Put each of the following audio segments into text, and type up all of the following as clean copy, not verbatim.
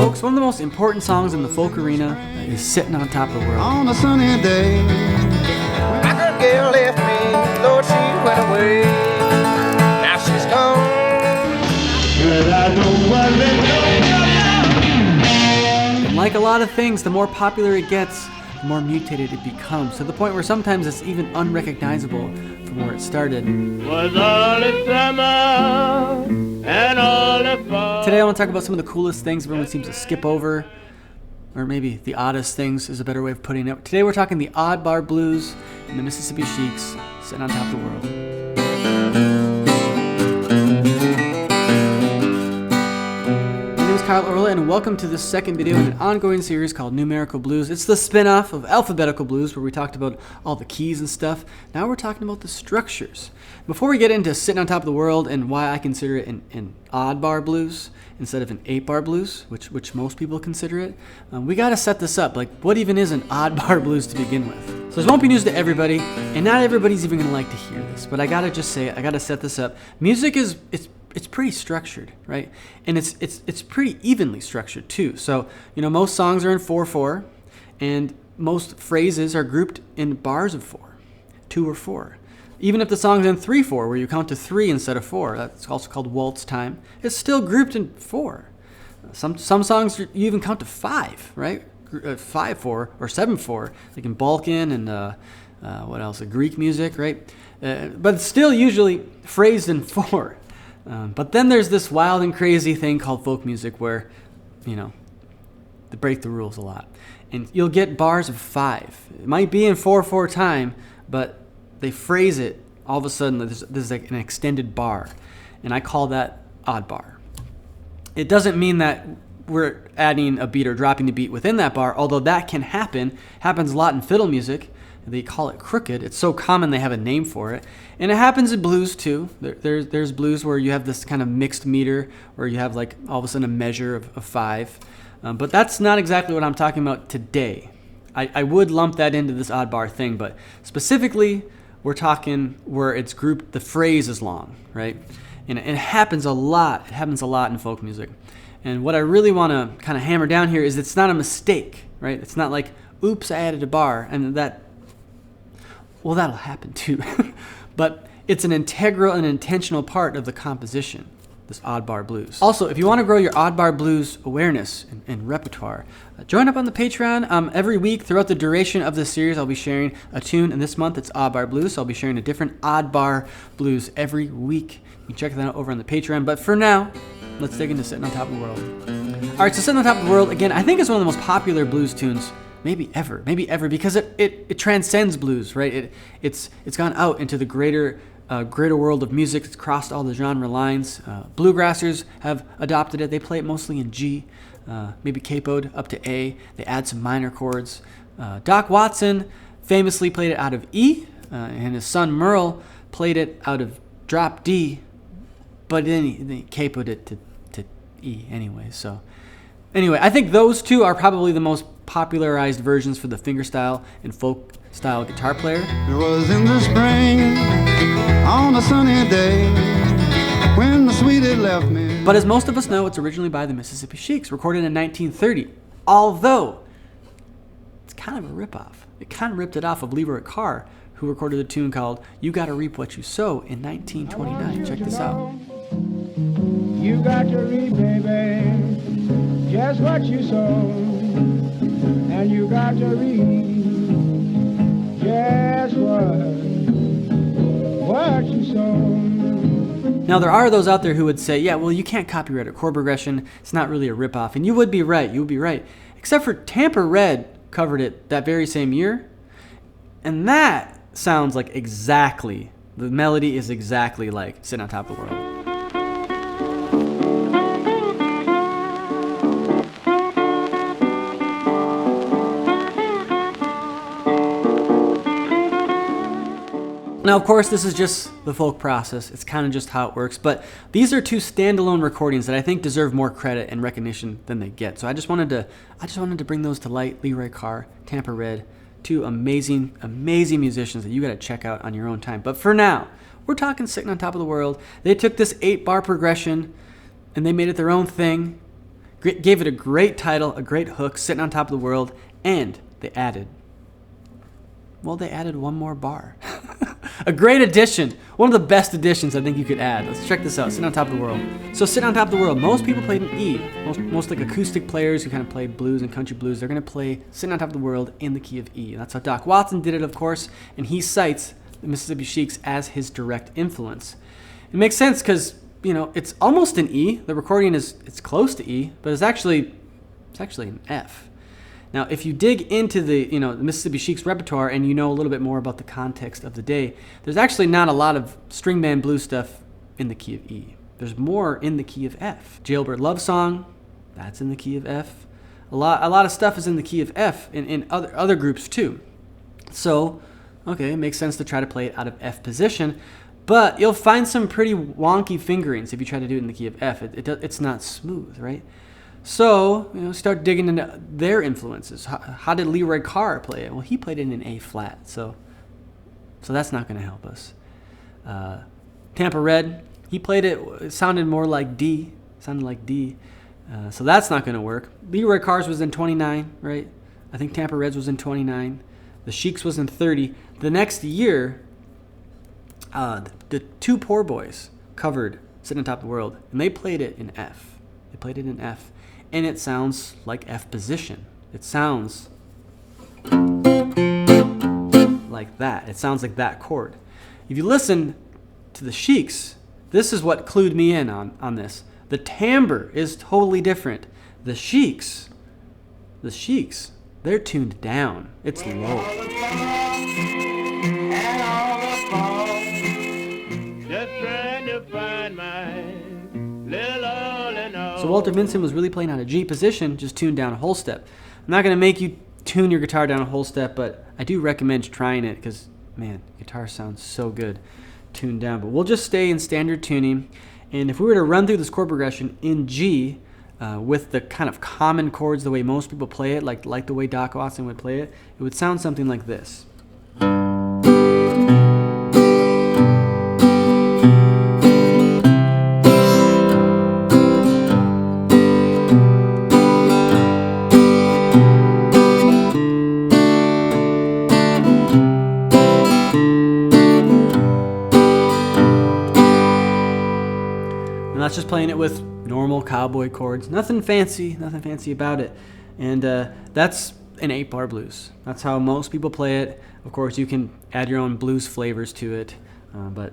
Folks, one of the most important songs in the folk arena is Sitting on Top of the World. On a sunny day, my good girl left me, Lord, she went away. Now she's gone. But I know I let And like a lot of things, the more popular it gets, the more mutated it becomes, to the point where sometimes it's even unrecognizable from where it started. Was all the summer and all the fall. Today I want to talk about some of the coolest things everyone seems to skip over, or maybe the oddest things is a better way of putting it. Today we're talking the odd bar blues and the Mississippi Sheiks sitting on top of the world. My name is Kyle Orla, and welcome to this second video in an ongoing series called Numerical Blues. It's the spin-off of Alphabetical Blues, where we talked about all the keys and stuff. Now we're talking about the structures. Before we get into Sitting on Top of the World and why I consider it an odd bar blues instead of an 8-bar blues, which most people consider it, we got to set this up. Like, what even is an odd bar blues to begin with? So this won't be news to everybody, and not everybody's even going to like to hear this, but I got to just say it. I got to set this up. Music is it's pretty structured, right? And it's pretty evenly structured too. So, most songs are in 4/4, and most phrases are grouped in bars of 4, 2 or 4. Even if the song's in 3/4, where you count to 3 instead of 4, that's also called waltz time, it's still grouped in 4. Some songs you even count to 5, right? 5/4 or 7/4, like in Balkan and what else? Greek music, right? But it's still usually phrased in 4. But then there's this wild and crazy thing called folk music where, they break the rules a lot. And you'll get bars of 5. It might be in 4/4 time, but they phrase it all of a sudden. There's like an extended bar, and I call that odd bar. It doesn't mean that we're adding a beat or dropping the beat within that bar, although that can happen. Happens a lot in fiddle music. They call it crooked. It's so common they have a name for it. And it happens in blues too. There's blues where you have this kind of mixed meter, where you have like all of a sudden a measure of 5. But that's not exactly what I'm talking about today. I would lump that into this odd bar thing, but specifically we're talking where it's grouped, the phrase is long, right? And it happens a lot. It happens a lot in folk music. And what I really want to kind of hammer down here is it's not a mistake, right? It's not like, oops, I added a bar, and that'll happen too. But it's an integral and intentional part of the composition, this odd bar blues. Also, if you want to grow your odd bar blues awareness and repertoire, join up on the Patreon. Every week throughout the duration of this series, I'll be sharing a tune, and this month it's odd bar blues, so I'll be sharing a different odd bar blues every week. You can check that out over on the Patreon. But for now, let's dig into Sitting on Top of the World. All right, so Sitting on Top of the World, again, I think it's one of the most popular blues tunes maybe ever, because it transcends blues, right? It's gone out into the greater world of music. It's crossed all the genre lines. Bluegrassers have adopted it. They play it mostly in G, maybe capoed up to A. They add some minor chords. Doc Watson famously played it out of E, and his son Merle played it out of drop D, but then he capoed it to E anyway. So anyway, I think those two are probably the most popularized versions for the fingerstyle and folk style guitar player. It was in the spring, on a sunny day, when the sweetie left me. But as most of us know, it's originally by the Mississippi Sheiks, recorded in 1930. Although, it's kind of a ripoff. It kind of ripped it off of Leroy Carr, who recorded a tune called You Gotta Reap What You Sow in 1929. Check this out. You got to reap, baby, just what you sow. And you got to read just what you sow. Now, there are those out there who would say, yeah, well, you can't copyright a chord progression. It's not really a ripoff. And you would be right. You would be right. Except for Tampa Red covered it that very same year. And that sounds like exactly, the melody is exactly like Sitting on Top of the World. Now, of course, this is just the folk process. It's kind of just how it works. But these are two standalone recordings that I think deserve more credit and recognition than they get. So I just wanted to bring those to light. Leroy Carr, Tampa Red, two amazing musicians that you got to check out on your own time. But for now, we're talking Sitting on Top of the World. They took this 8-bar progression and they made it their own thing. gave it a great title, a great hook, Sitting on Top of the World, and they added one more bar. A great addition. One of the best additions I think you could add. Let's check this out. Sitting on Top of the World. So Sitting on Top of the World, most people played in E. Most like acoustic players who kind of play blues and country blues, they're going to play Sitting on Top of the World in the key of E. And that's how Doc Watson did it, of course, and he cites the Mississippi Sheiks as his direct influence. It makes sense because, it's almost an E. The recording it's close to E, but it's actually an F. Now, if you dig into the Mississippi Sheiks repertoire and you know a little bit more about the context of the day, there's actually not a lot of string band blues stuff in the key of E. There's more in the key of F. Jailbird Love Song, that's in the key of F. A lot of stuff is in the key of F in other groups too. So, okay, it makes sense to try to play it out of F position, but you'll find some pretty wonky fingerings if you try to do it in the key of F. It's not smooth, right? So, start digging into their influences. How did Leroy Carr play it? Well, he played it in A flat, so that's not going to help us. Tampa Red, he played it sounded more like D, so that's not going to work. Leroy Carr's was in 29, right? I think Tampa Red's was in 29. The Sheiks was in 30. The next year, the two Poor Boys covered Sitting on Top of the World, and they played it in F. And it sounds like F position. It sounds like that. It sounds like that chord. If you listen to the Sheiks, this is what clued me in on this. The timbre is totally different. The Sheiks, they're tuned down. It's low. So Walter Vinson was really playing on a G position, just tuned down a whole step. I'm not going to make you tune your guitar down a whole step, but I do recommend trying it because, man, guitar sounds so good tuned down. But we'll just stay in standard tuning. And if we were to run through this chord progression in G with the kind of common chords, the way most people play it, like the way Doc Watson would play it, it would sound something like this. That's just playing it with normal cowboy chords. Nothing fancy about it. And that's an 8-bar blues. That's how most people play it. Of course, you can add your own blues flavors to it. But,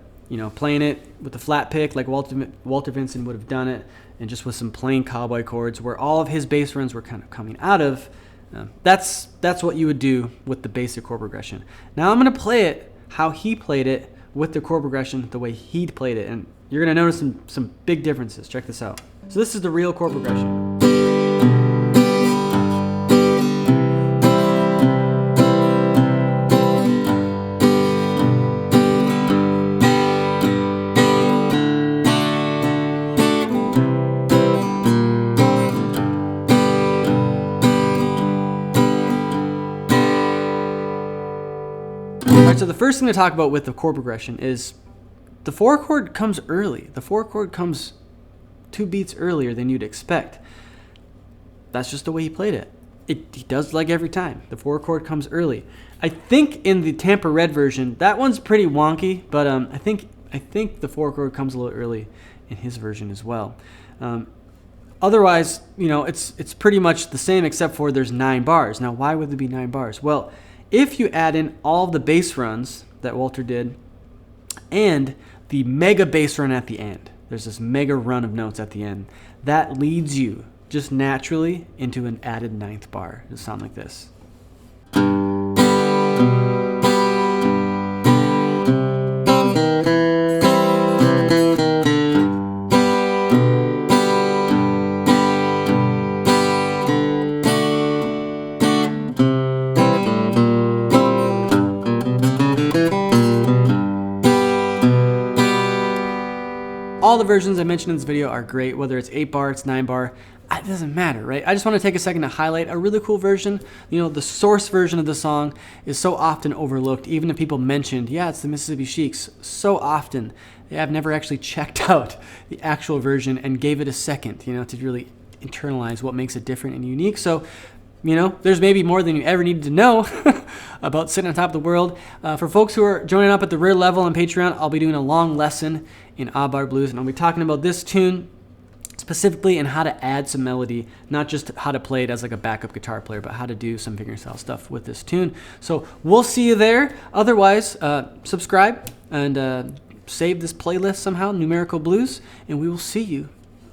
playing it with a flat pick like Walter Vinson would have done it, and just with some plain cowboy chords where all of his bass runs were kind of coming out of, that's what you would do with the basic chord progression. Now I'm going to play it how he played it with the chord progression the way he'd played it. And you're going to notice some big differences. Check this out. So this is the real chord progression. All right, so the first thing to talk about with the chord progression is the 4 chord comes early. The 4 chord comes 2 beats earlier than you'd expect. That's just the way he played it. He does like every time. The 4 chord comes early. I think in the Tampa Red version, that one's pretty wonky, but I think the 4 chord comes a little early in his version as well. Otherwise, it's pretty much the same except for there's 9 bars. Now, why would there be 9 bars? Well, if you add in all the bass runs that Walter did and the mega bass run at the end, there's this mega run of notes at the end, that leads you just naturally into an added 9th bar. It'll sound like this. All the versions I mentioned in this video are great, whether it's 8-bar, it's 9-bar, it doesn't matter, right? I just want to take a second to highlight a really cool version. The source version of the song is so often overlooked, even if people mentioned, yeah, it's the Mississippi Sheiks, so often. I've never actually checked out the actual version and gave it a second, to really internalize what makes it different and unique. So, you know, there's maybe more than you ever needed to know about sitting on top of the world. For folks who are joining up at the rare level on Patreon, I'll be doing a long lesson in odd bar blues, and I'll be talking about this tune specifically and how to add some melody, not just how to play it as like a backup guitar player, but how to do some fingerstyle stuff with this tune. So we'll see you there. Otherwise, subscribe and save this playlist somehow, Numerical Blues, and we will see you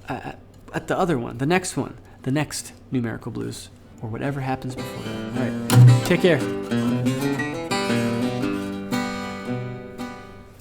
at the other one, the next Numerical Blues, or whatever happens before. All right, take care.